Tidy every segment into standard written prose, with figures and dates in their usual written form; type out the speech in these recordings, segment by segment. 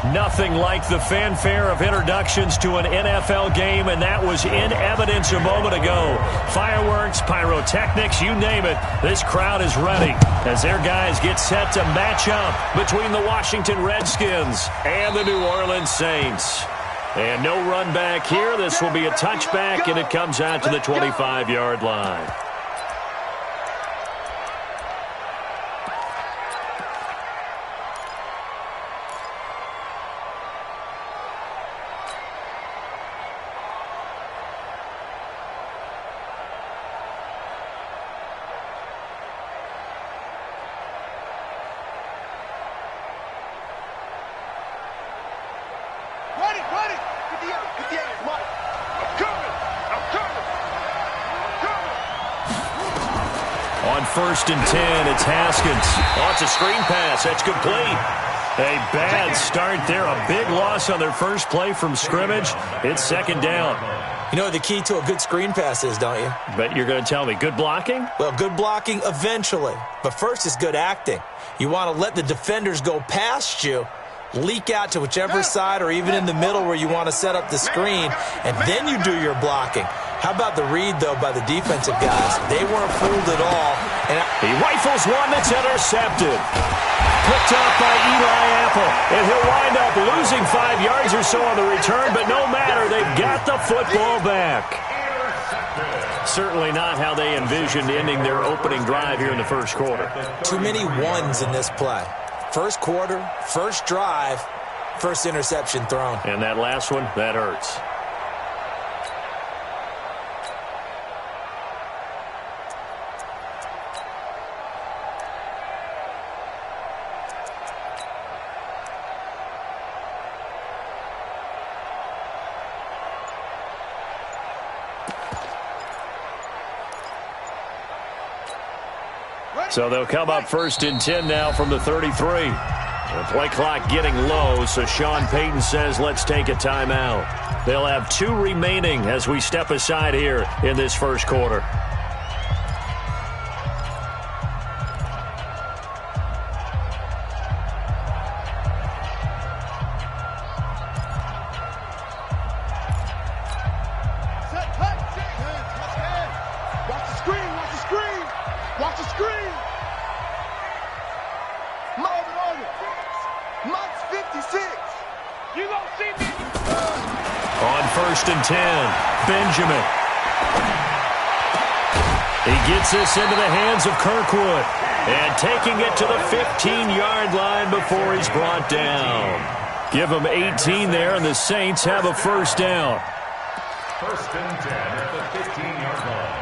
Nothing like the fanfare of introductions to an NFL game, and that was in evidence a moment ago. Fireworks, pyrotechnics, you name it. This crowd is ready as their guys get set to match up between the Washington Redskins and the New Orleans Saints. And no run back here. This will be a touchback, and it comes out to the 25-yard line. On 1st and 10, it's Haskins. Oh, it's a screen pass. That's complete. A bad start there. A big loss on their first play from scrimmage. It's 2nd down. You know what the key to a good screen pass is, don't you? Bet you're going to tell me. Good blocking? Well, good blocking eventually. But first is good acting. You want to let the defenders go past you, leak out to whichever side or even in the middle where you want to set up the screen, and then you do your blocking. How about the read, though, by the defensive guys? They weren't fooled at all. And he rifles one that's intercepted. Picked up by Eli Apple. And he'll wind up losing 5 yards or so on the return, but no matter, they've got the football back. Certainly not how they envisioned ending their opening drive here in the first quarter. Too many ones in this play. First quarter, first drive, first interception thrown. And that last one, that hurts. So they'll come up 1st and 10 now from the 33. The play clock getting low, so Sean Payton says let's take a timeout. They'll have 2 remaining as we step aside here in this first quarter. On 1st and 10, Benjamin. He gets this into the hands of Kirkwood. And taking it to the 15-yard line before he's brought down. Give him 18 there, and the Saints have a first down. 1st and 10 at the 15-yard line.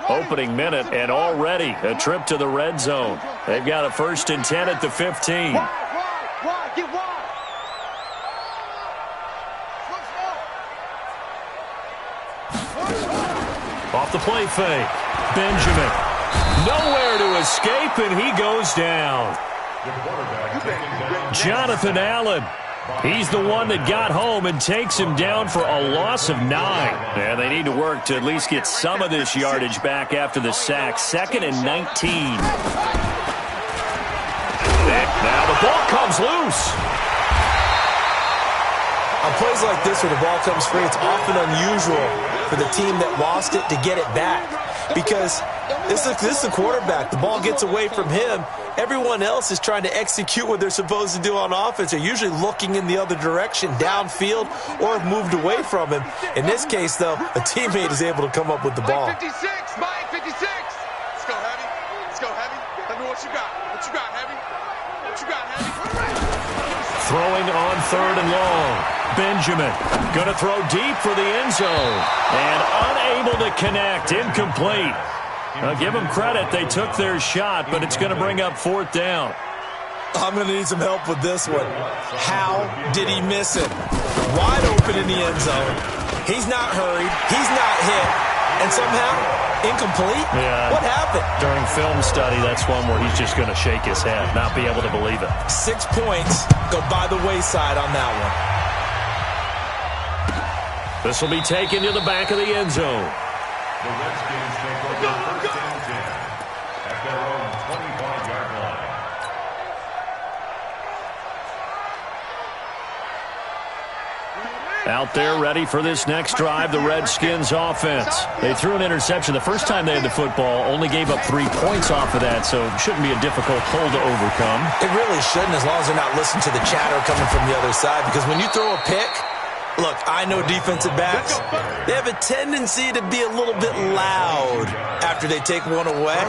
Opening minute, and already a trip to the red zone. They've got a 1st and 10 at the 15. Off the play fake. Benjamin. Nowhere to escape, and he goes down. Jonathan Allen. He's the one that got home and takes him down for a loss of 9. And they need to work to at least get some of this yardage back after the sack. 2nd and 19. And now the ball comes loose. On plays like this where the ball comes free, it's often unusual for the team that lost it to get it back. Because this is the quarterback. The ball gets away from him. Everyone else is trying to execute what they're supposed to do on offense. They're usually looking in the other direction, downfield, or have moved away from him. In this case, though, a teammate is able to come up with the ball. Mike 56, Mike 56. Let's go, Heavy. Let's go, Heavy. Tell me what you got. What you got, Heavy? What you got, Heavy? Throwing on 3rd and long. Benjamin going to throw deep for the end zone. And unable to connect. Incomplete. Now, give them credit. They took their shot, but it's going to bring up 4th down. I'm going to need some help with this one. How did he miss it? Wide open in the end zone. He's not hurried. He's not hit. And somehow, incomplete? Yeah. What happened? During film study, that's one where he's just going to shake his head, not be able to believe it. 6 points go by the wayside on that one. This will be taken to the back of the end zone. The Redskins take over first and 10 at their own 25-yard line. Out there ready for this next drive, the Redskins offense. They threw an interception the first time they had the football, only gave up 3 points off of that, so it shouldn't be a difficult hole to overcome. It really shouldn't, as long as they're not listening to the chatter coming from the other side, because when you throw a pick, look, I know defensive backs, they have a tendency to be a little bit loud after they take one away,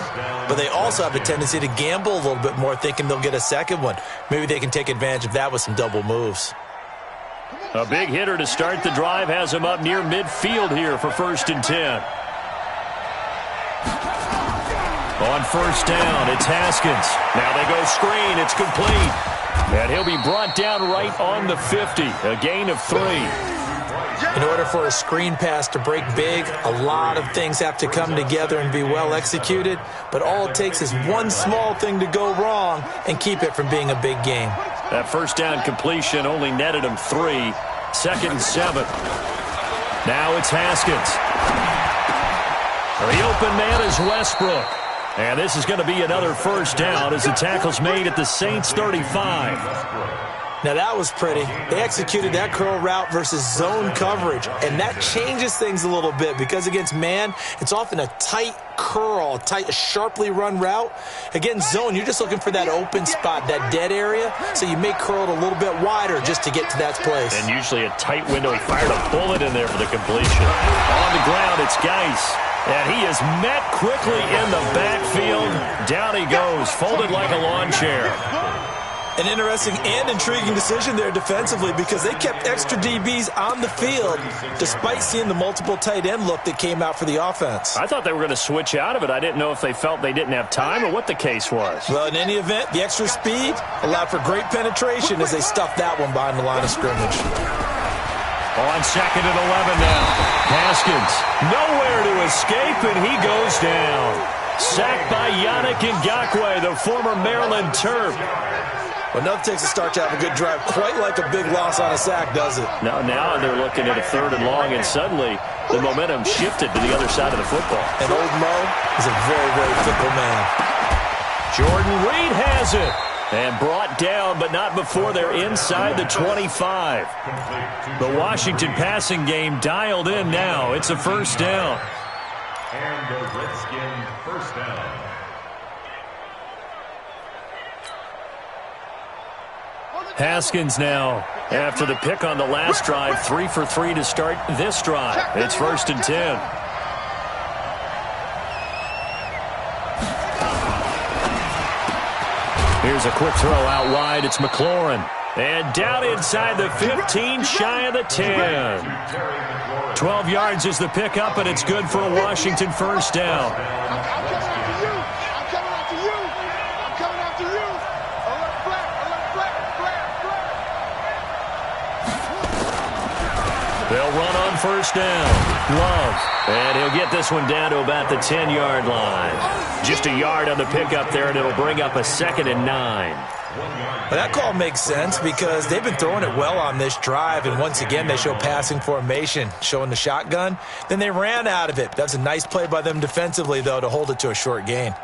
but they also have a tendency to gamble a little bit more, thinking they'll get a second one. Maybe they can take advantage of that with some double moves. A big hitter to start the drive has him up near midfield here for first and 10. On first down, it's Haskins. Now they go screen. It's complete. And he'll be brought down right on the 50. A gain of 3. In order for a screen pass to break big, a lot of things have to come together and be well executed. But all it takes is one small thing to go wrong and keep it from being a big game. That first down completion only netted him 3. Second and 7. Now it's Haskins. The open man is Westbrook. And this is going to be another first down as the tackle's made at the Saints 35. Now that was pretty. They executed that curl route versus zone coverage, and that changes things a little bit because against man, it's often a tight curl, a sharply run route. Against zone, you're just looking for that open spot, that dead area, so you may curl it a little bit wider just to get to that place. And usually a tight window. He fired a bullet in there for the completion. On the ground, it's Geis. And he is met quickly in the backfield. Down he goes, folded like a lawn chair. An interesting and intriguing decision there defensively because they kept extra DBs on the field despite seeing the multiple tight end look that came out for the offense. I thought they were going to switch out of it. I didn't know if they felt they didn't have time or what the case was. Well, in any event, the extra speed allowed for great penetration as they stuffed that one behind the line of scrimmage. On second and 11 now. Haskins nowhere to escape, and he goes down. Sacked by Yannick Ngakoue, the former Maryland Terp. Well, nothing takes a start to have a good drive quite like a big loss on a sack, does it? Now they're looking at a third and long, and suddenly the momentum shifted to the other side of the football. And old Mo is a very, very fickle man. Jordan Reed has it. And brought down, but not before they're inside the 25. The Washington passing game dialed in now. It's a first down. And the Redskins first down. Haskins now, after the pick on the last drive, 3 for 3 to start this drive. It's first and 10. Here's a quick throw out wide. It's McLaurin. And down inside the 15, shy of the 10. 12 yards is the pickup, and it's good for a Washington first down. They'll run on first down. Love. And he'll get this one down to about the 10-yard line. Just a yard on the pickup there, and it'll bring up a second and 9. Well, that call makes sense because they've been throwing it well on this drive, and once again they show passing formation, showing the shotgun. Then they ran out of it. That's a nice play by them defensively, though, to hold it to a short gain.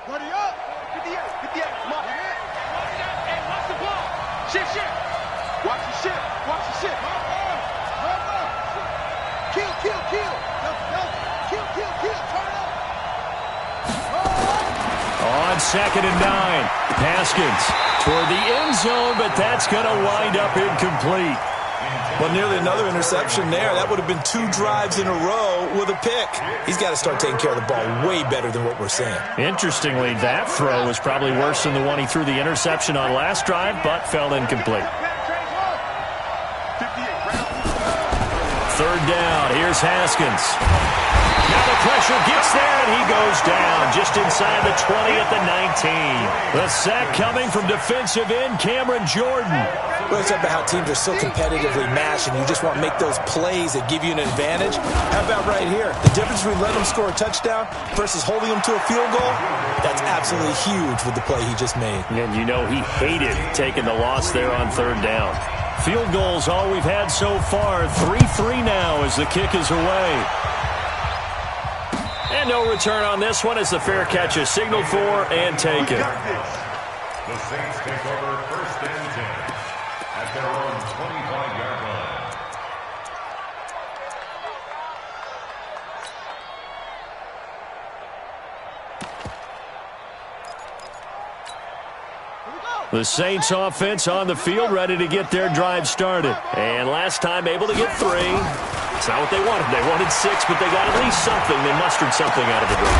Buddy up. 58. Come on. Hey, watch the ball. Shift. Watch the shift. Kill. Kill. Turn up. On second and 9, Haskins toward the end zone, but that's going to wind up incomplete. Well, nearly another interception there. That would have been 2 drives in a row with a pick. He's got to start taking care of the ball way better than what we're seeing. Interestingly, that throw was probably worse than the one he threw the interception on last drive, but fell incomplete. Third down. Here's Haskins. Now the pressure gets there, and he goes down just inside the 20 at the 19. The sack coming from defensive end Cameron Jordan. Well, it's about how teams are so competitively matched, and you just want to make those plays that give you an advantage. How about right here? The difference between letting them score a touchdown versus holding them to a field goal, that's absolutely huge with the play he just made. And you know he hated taking the loss there on third down. Field goals all we've had so far. 3-3 now as the kick is away. And no return on this one as the fair catch is signaled for and taken. The Saints take over 1st and 10 at their own 25-yard line. The Saints offense on the field, ready to get their drive started. And last time able to get 3. It's not what they wanted. They wanted 6, but they got at least something. They mustered something out of the drive.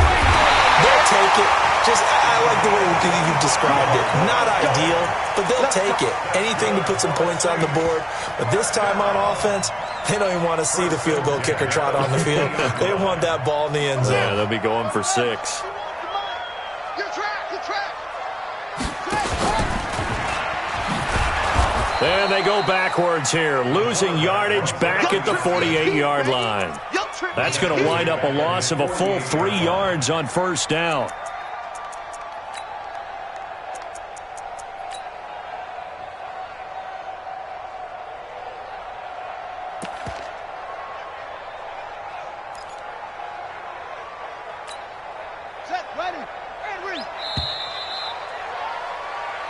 They'll take it. I like the way you've described it. Not ideal, but they'll take it. Anything to put some points on the board. But this time on offense, they don't even want to see the field goal kicker trot on the field. They want that ball in the end zone. Yeah, they'll be going for 6. And they go backwards here, losing yardage back at the 48-yard line. That's going to wind up a loss of a full 3 yards on 1st down.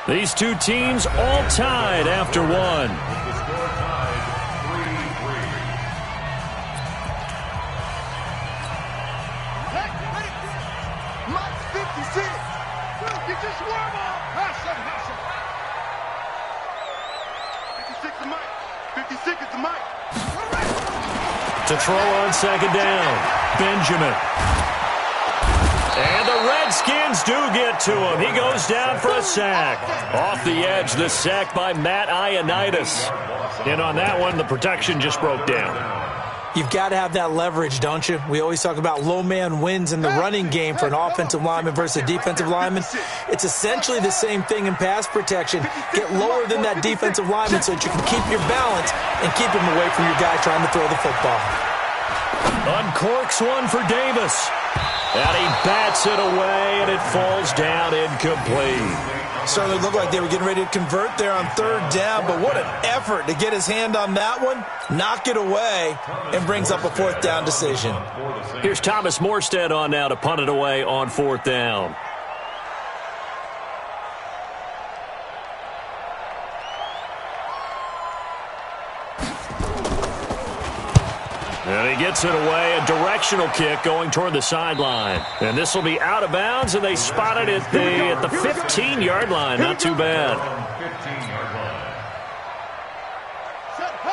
These two teams all tied after 1. The score tied 3-3. Mike's 56. You just warm up. 56 to Mike. 56 is to Mike. To throw on 2nd down, Benjamin. And the Redskins do get to him. He goes down for a sack. Off the edge, the sack by Matt Ioannidis. And on that one, the protection just broke down. You've got to have that leverage, don't you? We always talk about low man wins in the running game for an offensive lineman versus a defensive lineman. It's essentially the same thing in pass protection. Get lower than that defensive lineman so that you can keep your balance and keep him away from your guy trying to throw the football. Uncorks one for Davis. And he bats it away, and it falls down incomplete. Certainly looked like they were getting ready to convert there on 3rd down, but what an effort to get his hand on that one, knock it away, and brings up a 4th down decision. Here's Thomas Morstead on now to punt it away on 4th down. And he gets it away, a directional kick going toward the sideline. And this will be out of bounds, and they spotted it at the 15-yard line. Not too bad.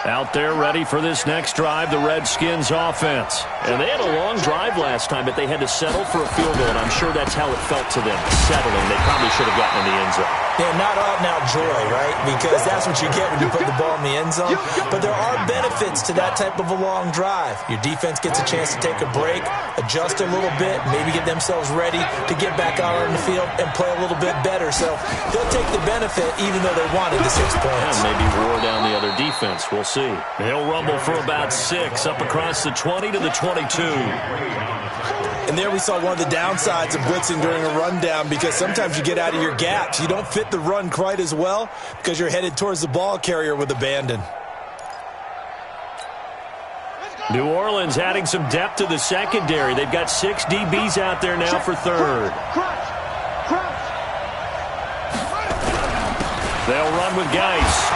Out there ready for this next drive, the Redskins offense. And they had a long drive last time, but they had to settle for a field goal, and I'm sure that's how it felt to them, settling. They probably should have gotten in the end zone. Yeah, not out-and-out joy, right? Because that's what you get when you put the ball in the end zone. But there are benefits to that type of a long drive. Your defense gets a chance to take a break, adjust a little bit, maybe get themselves ready to get back out on the field and play a little bit better. So they'll take the benefit even though they wanted the 6 points. Yeah, maybe wore down the other defense. We'll see. They'll rumble for about 6 up across the 20 to the 22. And there we saw one of the downsides of blitzing during a rundown because sometimes you get out of your gaps. You don't fit the run quite as well because you're headed towards the ball carrier with abandon. New Orleans adding some depth to the secondary. They've got 6 DBs out there now for 3rd. They'll run with Geis.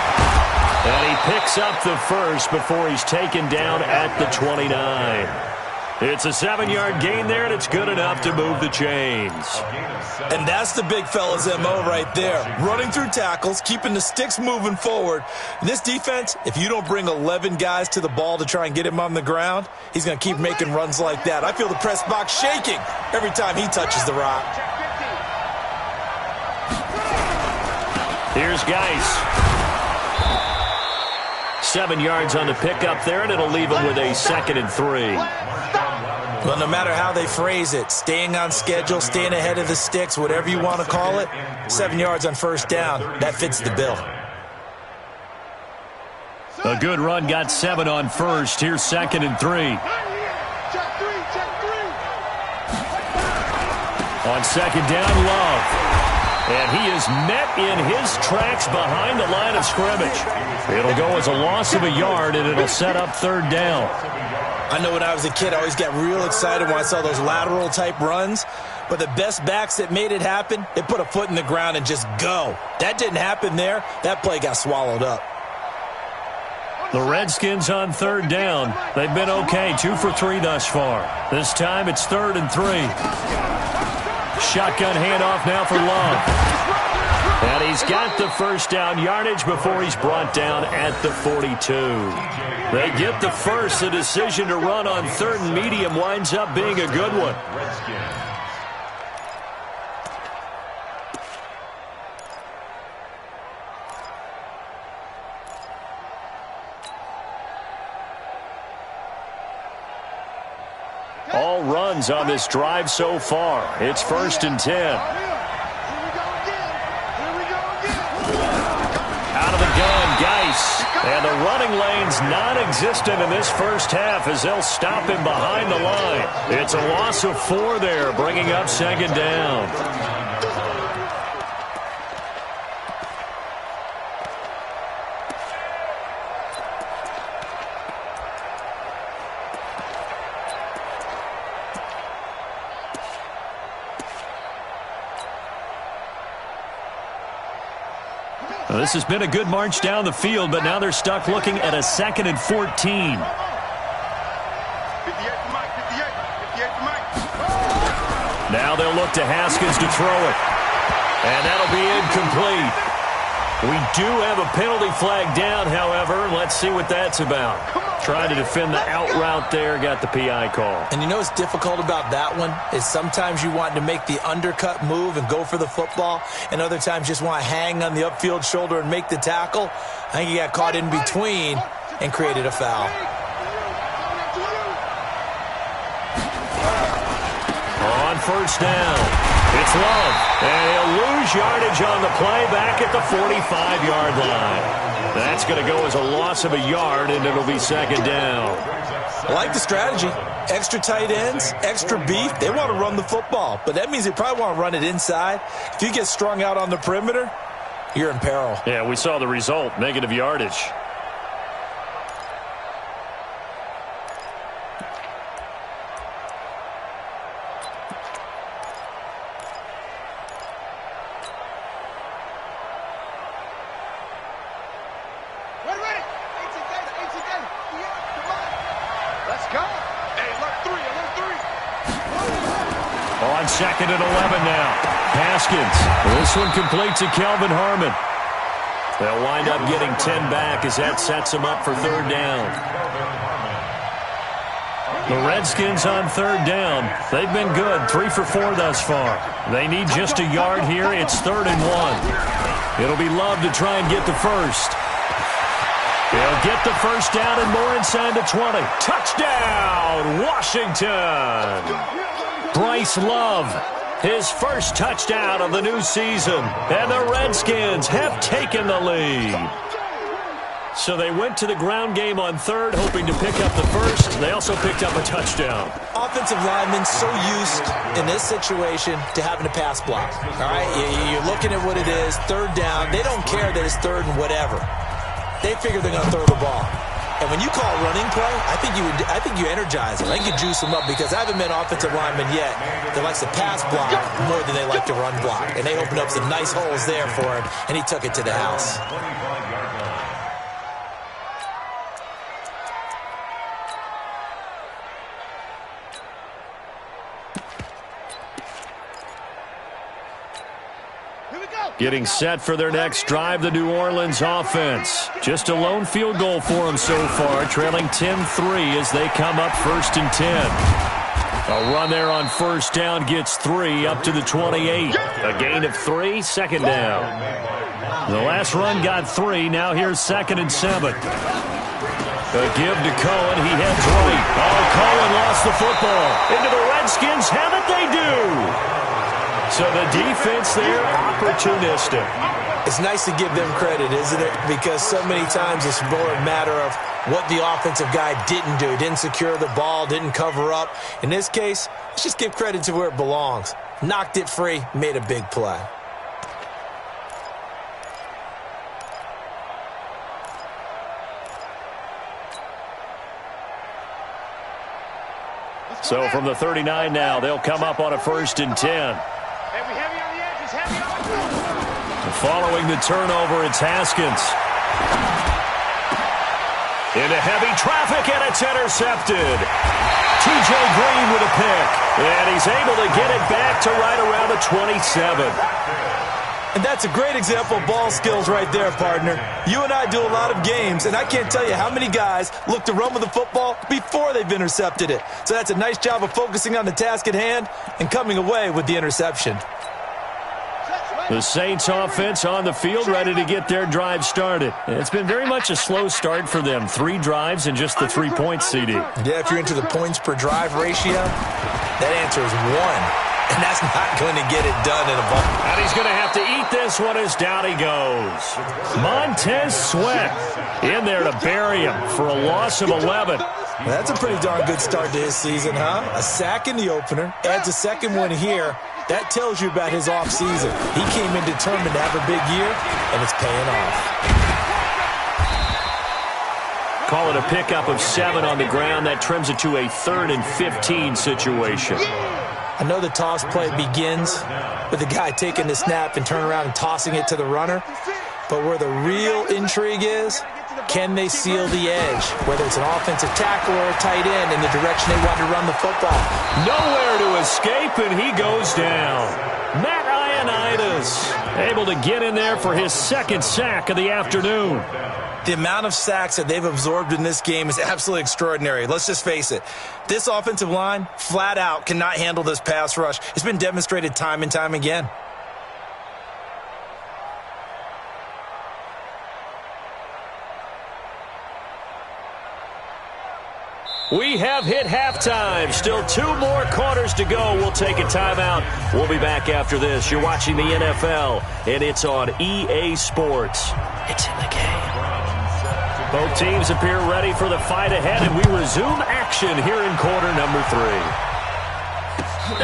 And he picks up the first before he's taken down at the 29. It's a 7-yard gain there, and it's good enough to move the chains. And that's the big fella's MO right there. Running through tackles, keeping the sticks moving forward. And this defense, if you don't bring 11 guys to the ball to try and get him on the ground, he's going to keep making runs like that. I feel the press box shaking every time he touches the rock. Here's Geis. 7 yards on the pickup there, and it'll leave him with a 2nd and 3. Well, no matter how they phrase it, staying on schedule, staying ahead of the sticks, whatever you want to call it, 7 yards on 1st down, that fits the bill. A good run got 7 on 1st. Here's 2nd and 3. On 2nd down, Love. And he is met in his tracks behind the line of scrimmage. It'll go as a loss of a yard, and it'll set up third down. I know when I was a kid, I always got real excited when I saw those lateral-type runs. But the best backs that made it happen, they put a foot in the ground and just go. That didn't happen there. That play got swallowed up. The Redskins on third down. They've been okay, 2 for 3 thus far. This time it's 3rd and 3. Shotgun handoff now for Love. And he's got the first down yardage before he's brought down at the 42. They get the first. The decision to run on 3rd and medium winds up being a good one. All runs on this drive so far. It's 1st and 10. Out of the gun, Geis. And the running lane's non-existent in this first half as they'll stop him behind the line. It's a loss of 4 there, bringing up 2nd down. Well, this has been a good march down the field, but now they're stuck looking at a 2nd and 14. Now they'll look to Haskins to throw it. And that'll be incomplete. We do have a penalty flag down, however. Let's see what that's about. Trying to defend the out route there, got the PI call. And you know what's difficult about that one is sometimes you want to make the undercut move and go for the football, and other times just want to hang on the upfield shoulder and make the tackle. I think he got caught in between and created a foul. On first down, it's Love, and he'll lose yardage on the play back at the 45-yard line. That's going to go as a loss of a yard, and it'll be 2nd down. I like the strategy. Extra tight ends, extra beef. They want to run the football, but that means they probably want to run it inside. If you get strung out on the perimeter, you're in peril. Yeah, we saw the result, negative yardage. On 2nd and 11 now. Haskins. This one completes to Kelvin Harmon. They'll wind up getting 10 back as that sets them up for 3rd down. The Redskins on 3rd down. They've been good. 3 for 4 thus far. They need just a yard here. It's 3rd and 1. It'll be Love to try and get the first. He'll get the first down and more inside the 20. Touchdown, Washington! Bryce Love, his first touchdown of the new season. And the Redskins have taken the lead. So they went to the ground game on 3rd, hoping to pick up the first. They also picked up a touchdown. Offensive linemen so used in this situation to having to pass block. All right, you're looking at what it is, 3rd down. They don't care that it's 3rd and whatever. They figure they're going to throw the ball. And when you call running play, I think you energize them. I think you juice them up because I haven't met offensive linemen yet that likes to pass block more than they like to run block. And they opened up some nice holes there for him, and he took it to the house. Getting set for their next drive, the New Orleans offense. Just a lone field goal for them so far, trailing 10-3 as they come up 1st and 10. A run there on 1st down gets 3 up to the 28. A gain of 3, 2nd down. The last run got 3, now here's 2nd and 7. A give to Cohen, he heads right. Oh, Cohen lost the football. Into the Redskins, have it they do. So the defense there, opportunistic. It's nice to give them credit, isn't it? Because so many times it's more a matter of what the offensive guy didn't do. Didn't secure the ball, didn't cover up. In this case, let's just give credit to where it belongs. Knocked it free, made a big play. So from the 39 now, they'll come up on a 1st and 10. Hey, we heavy on the edges, heavy on the edges. Following the turnover, it's Haskins. Into heavy traffic, and it's intercepted. T.J. Green with a pick, and he's able to get it back to right around the 27. And that's a great example of ball skills right there, partner. You and I do a lot of games, and I can't tell you how many guys look to run with the football before they've intercepted it. So that's a nice job of focusing on the task at hand and coming away with the interception. The Saints offense on the field, ready to get their drive started. It's been very much a slow start for them. 3 drives and just the 3 points, CD. Yeah, if you're into the points per drive ratio, that answer is 1. And that's not going to get it done in a ball. And he's going to have to eat this one as down he goes. Montez Sweat in there to bury him for a loss of 11. That's a pretty darn good start to his season, huh? A sack in the opener, adds a second one here. That tells you about his offseason. He came in determined to have a big year, and it's paying off. Call it a pickup of 7 on the ground. That trims it to a 3rd and 15 situation. I know the toss play begins with the guy taking the snap and turning around and tossing it to the runner. But where the real intrigue is, can they seal the edge, whether it's an offensive tackle or a tight end, in the direction they want to run the football? Nowhere to escape, and he goes down. Matt Ioannidis able to get in there for his 2nd sack of the afternoon. The amount of sacks that they've absorbed in this game is absolutely extraordinary. Let's just face it. This offensive line, flat out, cannot handle this pass rush. It's been demonstrated time and time again. We have hit halftime. Still 2 more quarters to go. We'll take a timeout. We'll be back after this. You're watching the NFL, and it's on EA Sports. It's in the game. Both teams appear ready for the fight ahead, and we resume action here in quarter number 3.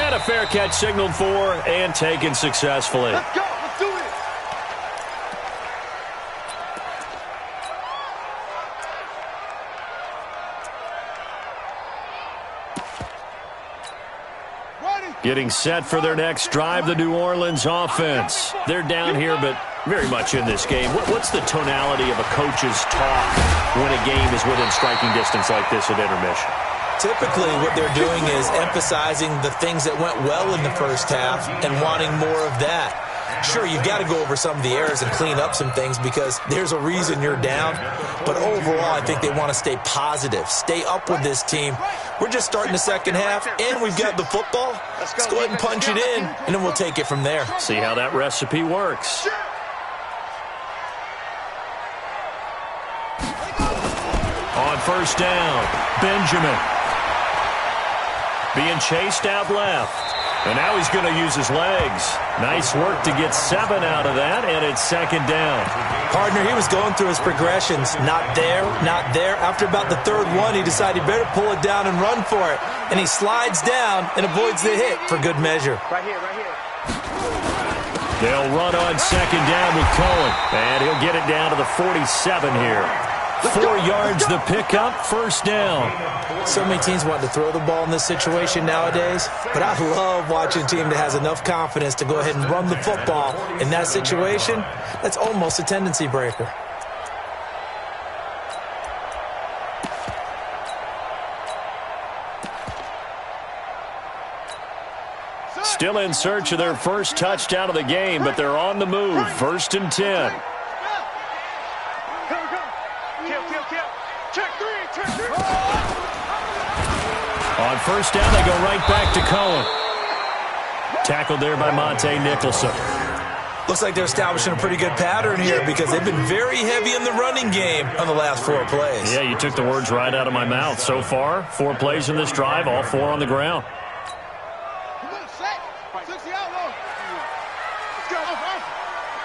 And a fair catch signaled for and taken successfully. Let's go. Let's do it. Getting set for their next drive, the New Orleans offense. They're down here, but very much in this game. What's the tonality of a coach's talk when a game is within striking distance like this at intermission? Typically, what they're doing is emphasizing the things that went well in the first half and wanting more of that. Sure, you've got to go over some of the errors and clean up some things because there's a reason you're down. But overall, I think they want to stay positive, stay up with this team. We're just starting the second half, and we've got the football. Let's go ahead and punch it in, and then we'll take it from there. See how that recipe works. On 1st down, Benjamin. Being chased out left. And now he's going to use his legs. Nice work to get 7 out of that, and it's 2nd down. Partner, he was going through his progressions. Not there, not there. After about the 3rd one, he decided he better pull it down and run for it. And he slides down and avoids the hit for good measure. Right here, right here. They'll run on 2nd down with Cohen. And he'll get it down to the 47 here. 4 yards the pickup, 1st down. So many teams want to throw the ball in this situation nowadays, but I love watching a team that has enough confidence to go ahead and run the football in that situation. That's almost a tendency breaker. Still in search of their first touchdown of the game, but they're on the move. 1st and 10. On 1st down, they go right back to Cohen. Tackled there by Monte Nicholson. Looks like they're establishing a pretty good pattern here because they've been very heavy in the running game on the last 4 plays. Yeah, you took the words right out of my mouth. So far, 4 plays in this drive, all 4 on the ground. Come on, set. 60 out low. Let's go.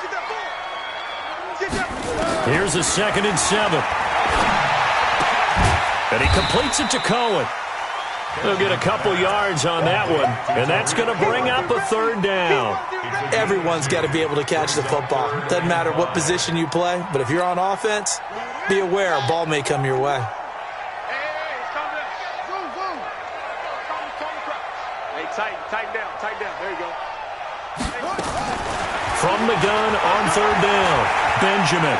Get that ball. Get that. Here's a 2nd and 7. And he completes it to Cohen. They'll get a couple yards on that one, and that's going to bring up a 3rd down. Everyone's got to be able to catch the football. Doesn't matter what position you play, but if you're on offense, be aware a ball may come your way. Hey, calm down. Boom, boom. Tighten down. There you go. From the gun on third down, Benjamin.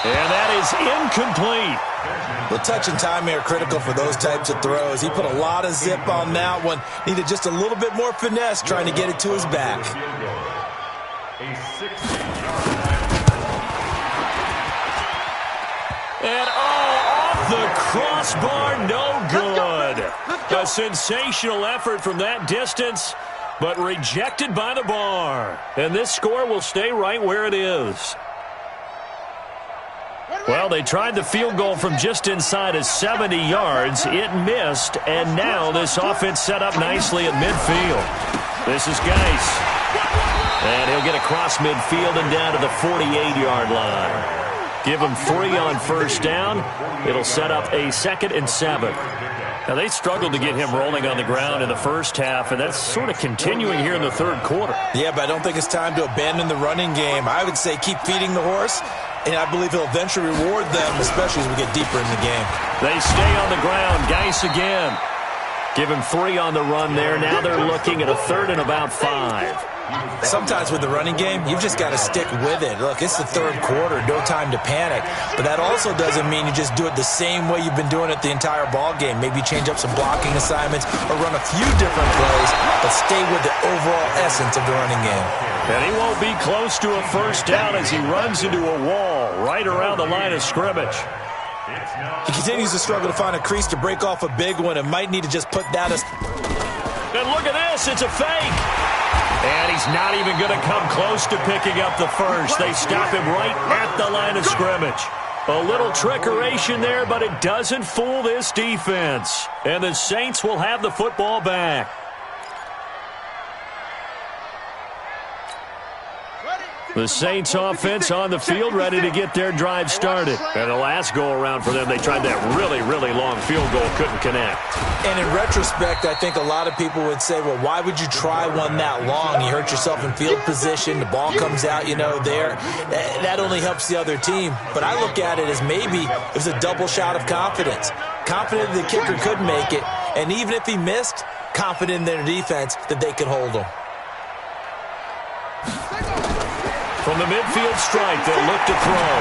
And that is incomplete. The touch and time here critical for those types of throws. He put a lot of zip on that one. Needed just a little bit more finesse trying to get it to his back. And off the crossbar, no good. A sensational effort from that distance, but rejected by the bar. And this score will stay right where it is. Well, they tried the field goal from just inside of 70 yards. It missed, and now this offense set up nicely at midfield. This is Geis. And he'll get across midfield and down to the 48-yard line. Give him 3 on first down. It'll set up a 2nd and 7. Now, they struggled to get him rolling on the ground in the first half, and that's sort of continuing here in the third quarter. Yeah, but I don't think it's time to abandon the running game. I would say keep feeding the horse, and I believe he'll eventually reward them, especially as we get deeper in the game. They stay on the ground. Geis again. Give him 3 on the run there. Now they're looking at a 3rd and about 5. Sometimes with the running game, you've just got to stick with it. Look, it's the third quarter, no time to panic. But that also doesn't mean you just do it the same way you've been doing it the entire ball game. Maybe change up some blocking assignments or run a few different plays, but stay with the overall essence of the running game. And he won't be close to a first down as he runs into a wall right around the line of scrimmage. He continues to struggle to find a crease to break off a big one and might need to just put that as... And look at this, it's a fake. And he's not even going to come close to picking up the first. They stop him right at the line of scrimmage. A little trickeration there, but it doesn't fool this defense. And the Saints will have the football back. The Saints offense on the field ready to get their drive started. And the last go-around for them, they tried that really, really long field goal, couldn't connect. And in retrospect, I think a lot of people would say, well, why would you try one that long? You hurt yourself in field position. The ball comes out, there. That only helps the other team. But I look at it as maybe it was a double shot of confidence. Confident the kicker could make it. And even if he missed, confident in their defense that they could hold him. From the midfield strike, they'll look to throw.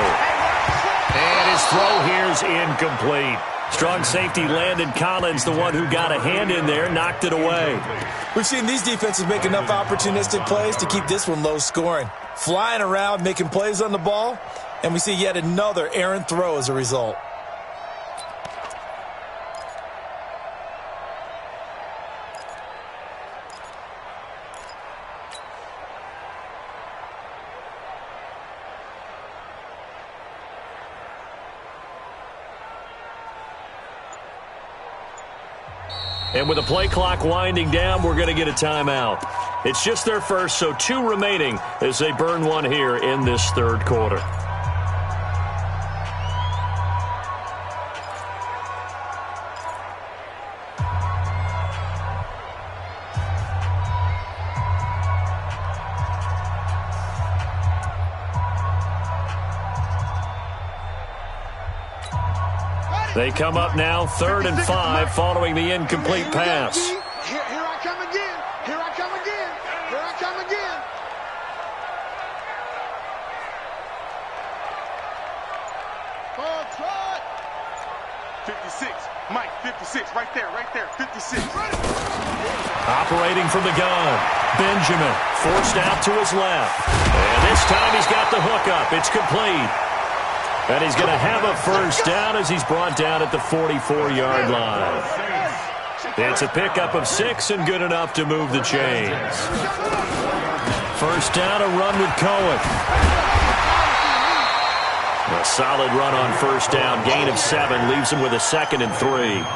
And his throw here is incomplete. Strong safety Landon Collins, the one who got a hand in there, knocked it away. We've seen these defenses make enough opportunistic plays to keep this one low scoring. Flying around, making plays on the ball, and we see yet another errant throw as a result. And with the play clock winding down, we're going to get a timeout. It's just their first, so 2 remaining as they burn one here in this third quarter. They come up now 3rd and 5 following the incomplete pass. Here I come again. Here I come again. Here I come again. Ball trot. 56. Mike, 56. Right there, 56. Operating from the gun. Benjamin forced out to his left. And this time he's got the hook up. It's complete. And he's going to have a first down as he's brought down at the 44-yard line. It's a pickup of 6 and good enough to move the chains. First down, a run with Cohen. A solid run on first down. Gain of 7 leaves him with a 2nd and 3.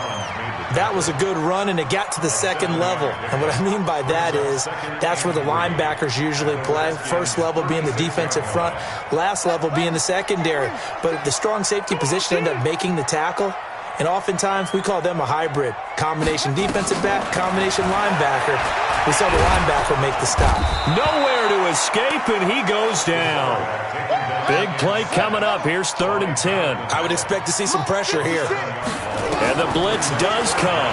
That was a good run, and it got to the second level. And what I mean by that is that's where the linebackers usually play. First level being the defensive front, last level being the secondary. But the strong safety position ended up making the tackle, and oftentimes we call them a hybrid. Combination defensive back, combination linebacker. We saw the linebacker make the stop. Nowhere to escape, and he goes down. Big play coming up. Here's 3rd and 10. I would expect to see some pressure here. And the blitz does come.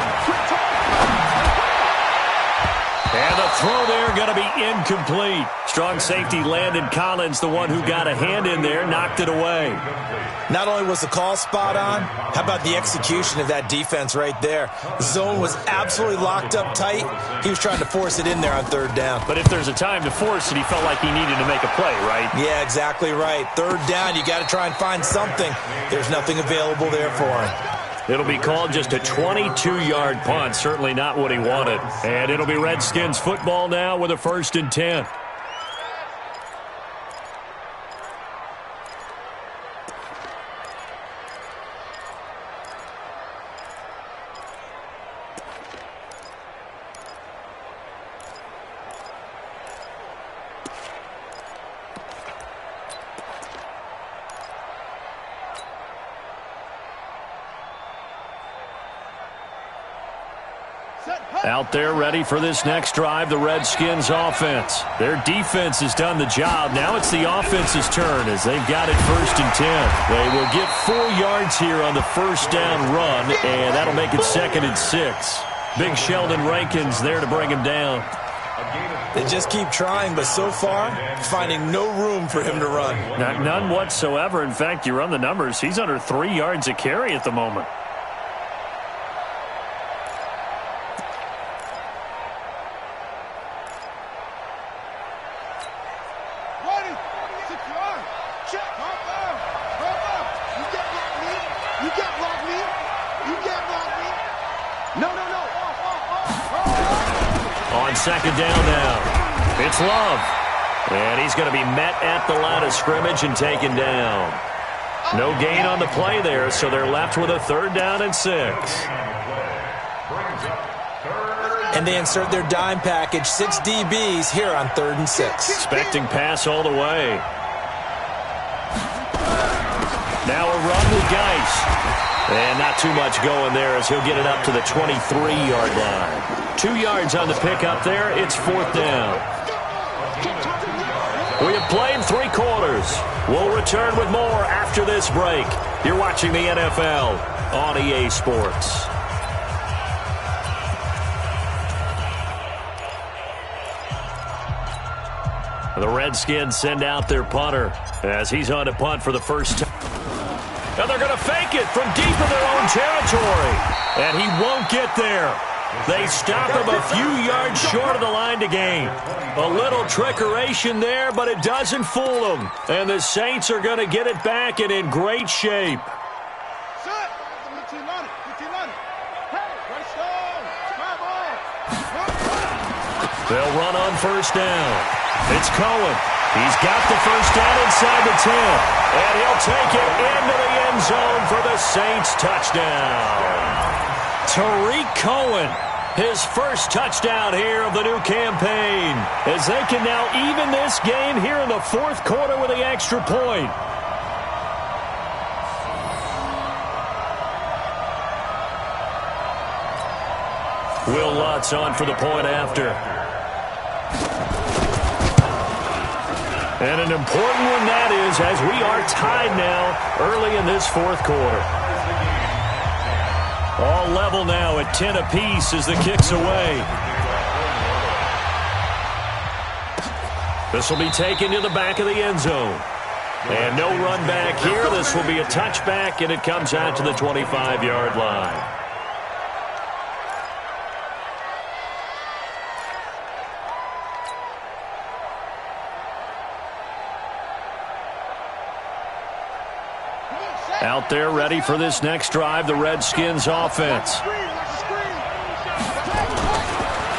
And the throw there going to be incomplete. Strong safety Landon Collins, the one who got a hand in there, knocked it away. Not only was the call spot on, how about the execution of that defense right there? The zone was absolutely locked up tight. He was trying to force it in there on third down. But if there's a time to force it, he felt like he needed to make a play, right? Yeah, exactly right. Third down, you got to try and find something. There's nothing available there for him. It'll be called just a 22-yard punt. Certainly not what he wanted. And it'll be Redskins football now with a 1st and 10. Out there ready for this next drive, the Redskins offense. Their defense has done the job. Now it's the offense's turn as they've got it 1st and 10. They will get 4 yards here on the first down run, and that'll make it 2nd and 6. Big Sheldon Rankins there to bring him down. They just keep trying, but so far, finding no room for him to run. None whatsoever. In fact, you run the numbers. He's under 3 yards a carry at the moment. On 2nd down now, it's Love. And he's going to be met at the line of scrimmage and taken down. No gain on the play there, so they're left with a 3rd down and 6. And they insert their dime package, 6 DBs here on 3rd and 6. Expecting pass all the way. Now a run with Geis. And not too much going there as he'll get it up to the 23-yard line. 2 yards on the pickup there. It's 4th down. We have played 3 quarters. We'll return with more after this break. You're watching the NFL on EA Sports. The Redskins send out their punter as he's on to punt for the first time. And they're going to fake it from deep in their own territory. And he won't get there. They stop him a few yards short of the line to gain. A little trickeration there, but it doesn't fool them. And the Saints are going to get it back and in great shape. They'll run on 1st down. It's Cohen. He's got the 1st down inside the 10. And he'll take it into the end zone for the Saints touchdown. Tariq Cohen, his first touchdown here of the new campaign, as they can now even this game here in the 4th quarter with the extra point. Will Lutz on for the point after. And an important one that is, as we are tied now early in this 4th quarter. All level now at 10 apiece as the kick's away. This will be taken to the back of the end zone. And no run back here. This will be a touchback, and it comes out to the 25-yard line. Out there ready for this next drive, the Redskins offense.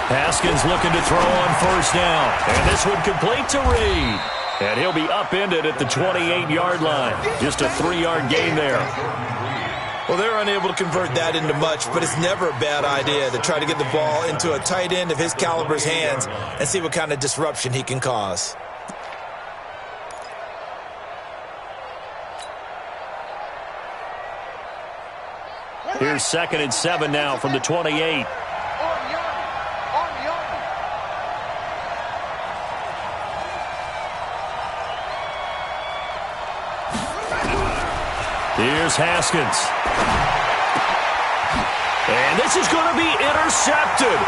Haskins looking to throw on 1st down. And this one complete to Reed. And he'll be upended at the 28-yard line. Just a 3-yard gain there. Well, they're unable to convert that into much, but it's never a bad idea to try to get the ball into a tight end of his caliber's hands and see what kind of disruption he can cause. Here's 2nd and 7 now from the 28. Here's Haskins. And this is going to be intercepted.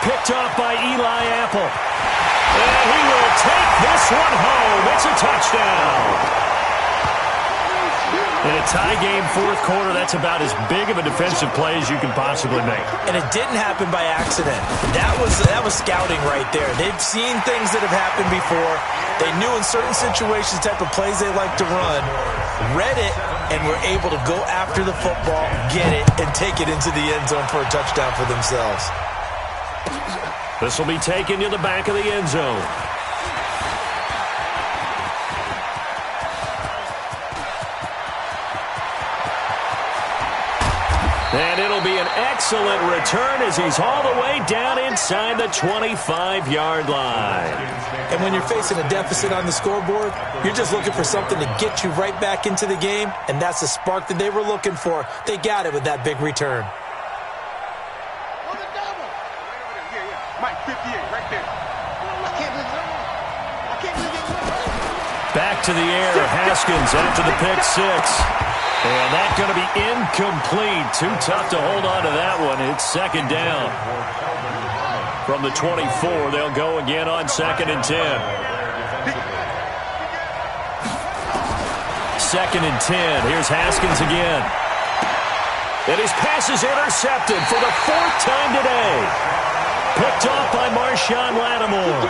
Picked off by Eli Apple. And he will take this one home. It's a touchdown. In a tie game, fourth quarter, that's about as big of a defensive play as you can possibly make. And it didn't happen by accident. That was scouting right there. They've seen things that have happened before. They knew in certain situations the type of plays they like to run, read it, and were able to go after the football, get it, and take it into the end zone for a touchdown for themselves. This will be taken to the back of the end zone. And it'll be an excellent return as he's all the way down inside the 25-yard line. And when you're facing a deficit on the scoreboard, you're just looking for something to get you right back into the game, and that's the spark that they were looking for. They got it with that big return. Mike, 58, right there. Back to the air, Haskins after the pick six. And that's going to be incomplete. Too tough to hold on to that one. It's second down. From the 24, they'll go again on 2nd and 10. 2nd and 10. Here's Haskins again. And his pass is intercepted for the 4th time today. Picked off by Marshawn Lattimore.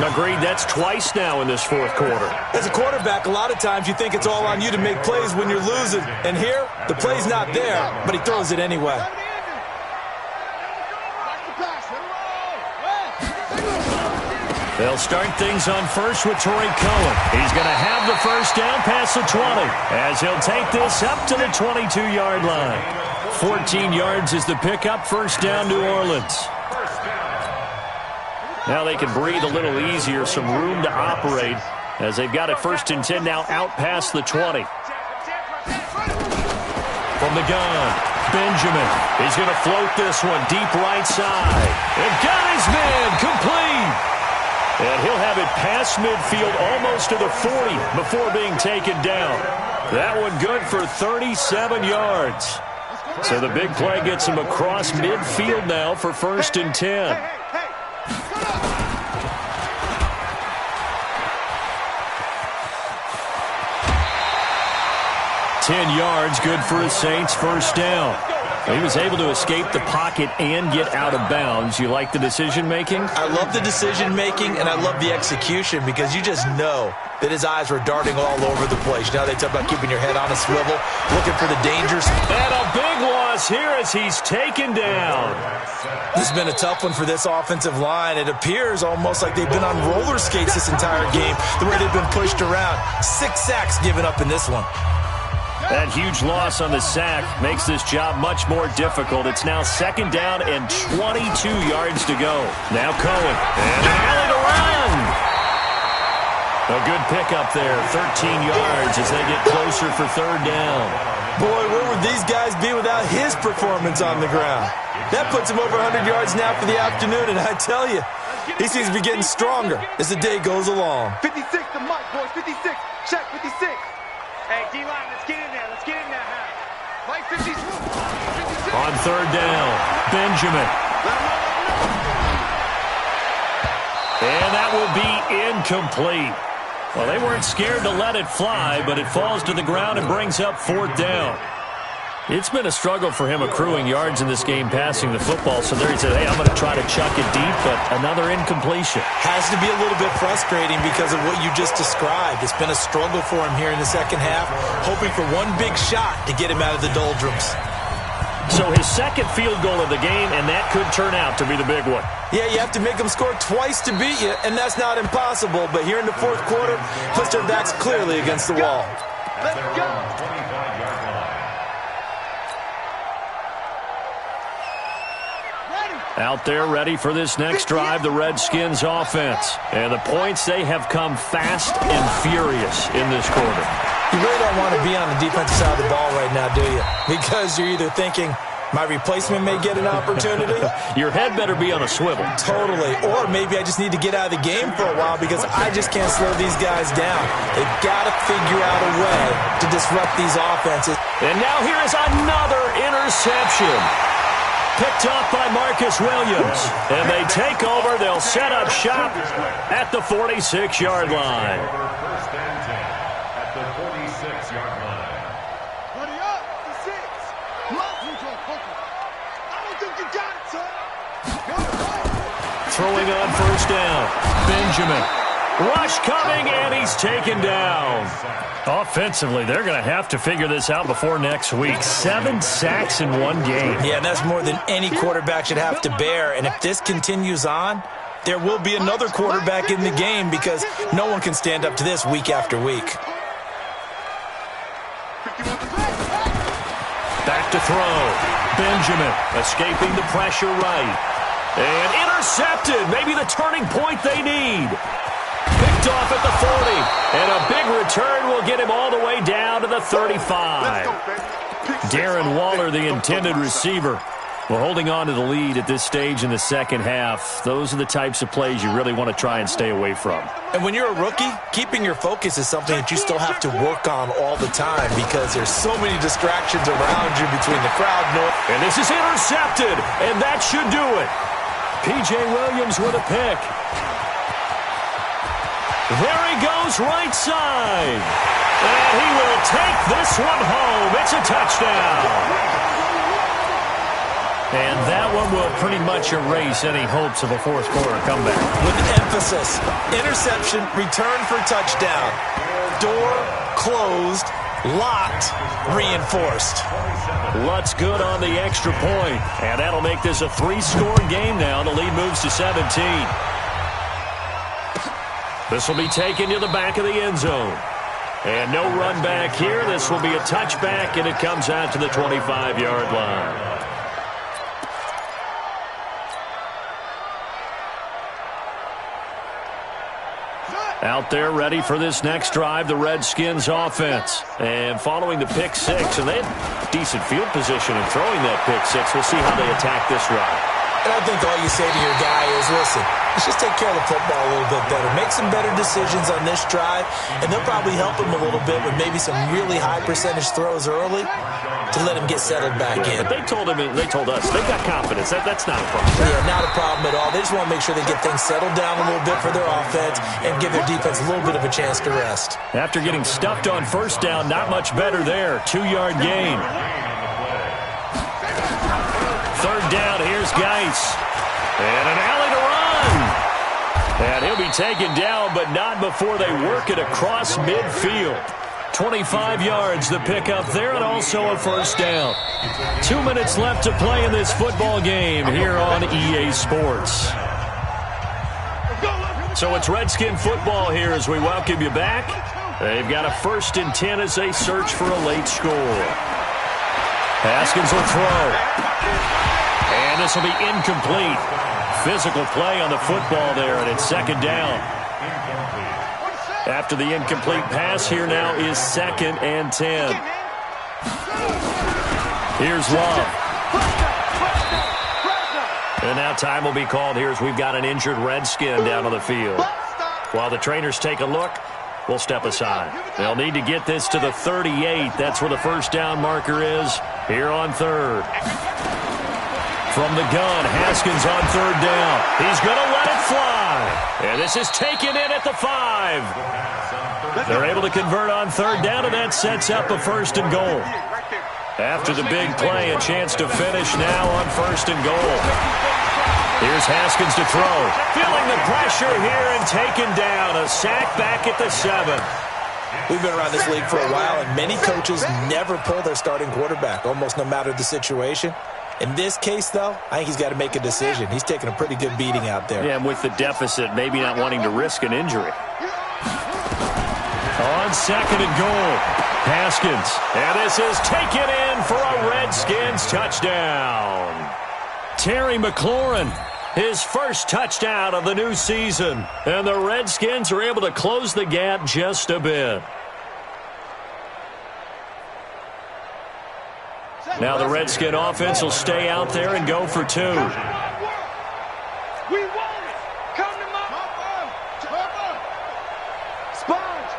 Agreed, that's twice now in this fourth quarter. As a quarterback, a lot of times you think it's all on you to make plays when you're losing. And here, the play's not there, but he throws it anyway. They'll start things on first with Torrey Cohen. He's going to have the first down past the 20 as he'll take this up to the 22-yard line. 14 yards is the pickup, first down New Orleans. Now they can breathe a little easier, some room to operate as they've got it 1st and 10 now out past the 20. From the gun, Benjamin. He's going to float this one deep right side. And got his man complete. And he'll have it past midfield almost to the 40 before being taken down. That one good for 37 yards. So the big play gets him across midfield now for 1st and 10. 10 yards, good for his Saints, first down. He was able to escape the pocket and get out of bounds. You like the decision-making? I love the decision-making, and I love the execution because you just know that his eyes were darting all over the place. You know, they talk about keeping your head on a swivel, looking for the dangers. And a big loss here as he's taken down. This has been a tough one for this offensive line. It appears almost like they've been on roller skates this entire game, the way they've been pushed around. 6 sacks given up in this one. That huge loss on the sack makes this job much more difficult. It's now 2nd down and 22 yards to go. Now Cohen. And an alley to run. A good pickup there. 13 yards as they get closer for 3rd down. Boy, where would these guys be without his performance on the ground? That puts him over 100 yards now for the afternoon, and I tell you, he seems to be getting stronger as the day goes along. 56 to Mike, boys. 56. Check 56. Hey, D-line, let's get in there. Let's get in there, huh? Mike, 56. On 3rd down, Benjamin. And that will be incomplete. Well, they weren't scared to let it fly, but it falls to the ground and brings up 4th down. It's been a struggle for him accruing yards in this game passing the football. So there he said, hey, I'm going to try to chuck it deep, but another incompletion. Has to be a little bit frustrating because of what you just described. It's been a struggle for him here in the second half, hoping for one big shot to get him out of the doldrums. So his 2nd field goal of the game, and that could turn out to be the big one. Yeah, you have to make them score twice to beat you, and that's not impossible. But here in the 4th quarter, puts their backs clearly against the wall. Let's go. Out there ready for this next drive, the Redskins offense. And the points, they have come fast and furious in this quarter. You really don't want to be on the defensive side of the ball right now, do you? Because you're either thinking, my replacement may get an opportunity. Your head better be on a swivel. Totally. Or maybe I just need to get out of the game for a while because I just can't slow these guys down. They've got to figure out a way to disrupt these offenses. And now here is another interception. Picked off by Marcus Williams. And they take over. They'll set up shop at the 46-yard line. First and 10 at the 46-yard line. Buddy up to 6. Block control, focus. I don't think you got it, son. Throwing on first down. Benjamin. Rush coming, and he's taken down. Offensively, they're going to have to figure this out before next week. 7 sacks in one game. Yeah, that's more than any quarterback should have to bear. And if this continues on, there will be another quarterback in the game because no one can stand up to this week after week. Back to throw. Benjamin escaping the pressure right. And intercepted. Maybe the turning point they need. Picked off at the 40. And a big return will get him all the way down to the 35. Darren Waller, the intended receiver. Well, holding on to the lead at this stage in the second half, those are the types of plays you really want to try and stay away from. And when you're a rookie, keeping your focus is something that you still have to work on all the time because there's so many distractions around you between the crowd noise. And this is intercepted, and that should do it. P.J. Williams with a pick. There he goes right side. And he will take this one home. It's a touchdown. And that one will pretty much erase any hopes of a fourth quarter comeback. With emphasis, interception, return for touchdown. Door closed, locked, reinforced. Lutz good on the extra point. And that'll make this a 3-score game now. The lead moves to 17. This will be taken to the back of the end zone. And no run back here. This will be a touchback, and it comes out to the 25-yard line. Out there ready for this next drive, the Redskins offense. And following the pick six, and they had decent field position in throwing that pick six. We'll see how they attack this drive. And I think all you say to your guy is, listen, let's just take care of the football a little bit better. Make some better decisions on this drive, and they'll probably help him a little bit with maybe some really high percentage throws early to let him get settled back in. But they told us, they've got confidence. That's not a problem. Yeah, not a problem at all. They just want to make sure they get things settled down a little bit for their offense and give their defense a little bit of a chance to rest. After getting stuffed on first down, not much better there. 2-yard gain. Third down, here's Geis. And an alley to run. And he'll be taken down, but not before they work it across midfield. 25 yards, the pickup there, and also a first down. 2 minutes left to play in this football game here on EA Sports. So it's Redskin football here as we welcome you back. They've got a 1st and 10 as they search for a late score. Haskins will throw. And this will be incomplete. Physical play on the football there, and it's second down. After the incomplete pass, here now is 2nd and 10. Here's Love. And now time will be called here as we've got an injured Redskin down on the field. While the trainers take a look, we'll step aside. They'll need to get this to the 38. That's where the first down marker is here on 3rd. From the gun, Haskins on 3rd down. He's going to let it fly. And this is taken in at the 5. They're able to convert on 3rd down, and that sets up a 1st and goal. After the big play, a chance to finish now on 1st and goal. Here's Haskins to throw. Feeling the pressure here and taken down. A sack back at the 7. We've been around this league for a while, and many coaches never pull their starting quarterback, almost no matter the situation. In this case, though, I think he's got to make a decision. He's taking a pretty good beating out there. Yeah, and with the deficit, maybe not wanting to risk an injury. On 2nd and goal, Haskins. And this is taken in for a Redskins touchdown. Terry McLaurin, his first touchdown of the new season. And the Redskins are able to close the gap just a bit. Now the Redskin offense will stay out there and go for 2. We want it. Come to my Sponge.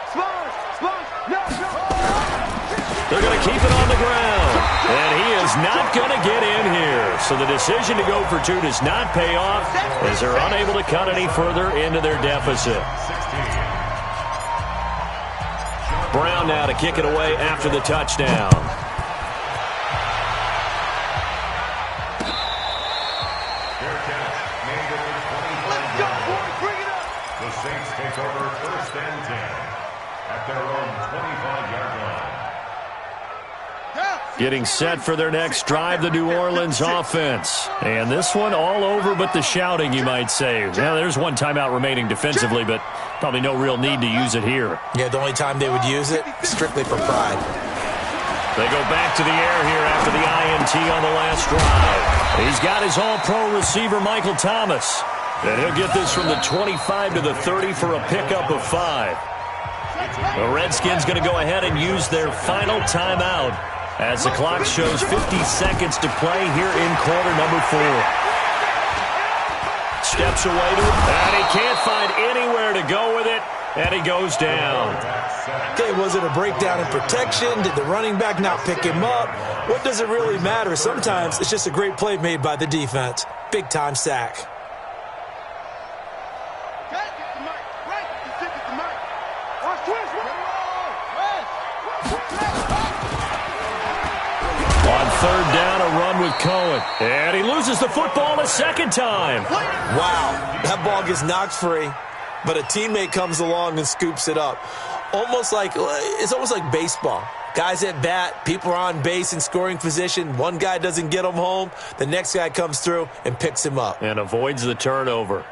No. They're going to keep it on the ground. And he is is not going to get in here. So the decision to go for two does not pay off as they're unable to cut any further into their deficit. Brown now to kick it away after the touchdown. The Saints take over first and 10 at their own 25-yard line. Getting set for their next drive, the New Orleans offense. And this one all over but the shouting, you might say. Now, there's one timeout remaining defensively, but probably no real need to use it here. Yeah, the only time they would use it, strictly for pride. They go back to the air here after the INT on the last drive. He's got his all-pro receiver, Michael Thomas. And he'll get this from the 25 to the 30 for a pickup of 5. The Redskins going to go ahead and use their final timeout as the clock shows 50 seconds to play here in quarter number 4. Steps away to it, and he can't find anywhere to go with it, and he goes down. Okay, was it a breakdown in protection? Did the running back not pick him up? What does it really matter? Sometimes it's just a great play made by the defense. Big-time sack. On third down, a run with Cohen. And he loses the football a second time. Wow, that ball gets knocked free, but a teammate comes along and scoops it up. It's almost like baseball. Guys at bat, people are on base in scoring position. One guy doesn't get him home. The next guy comes through and picks him up. And avoids the turnover.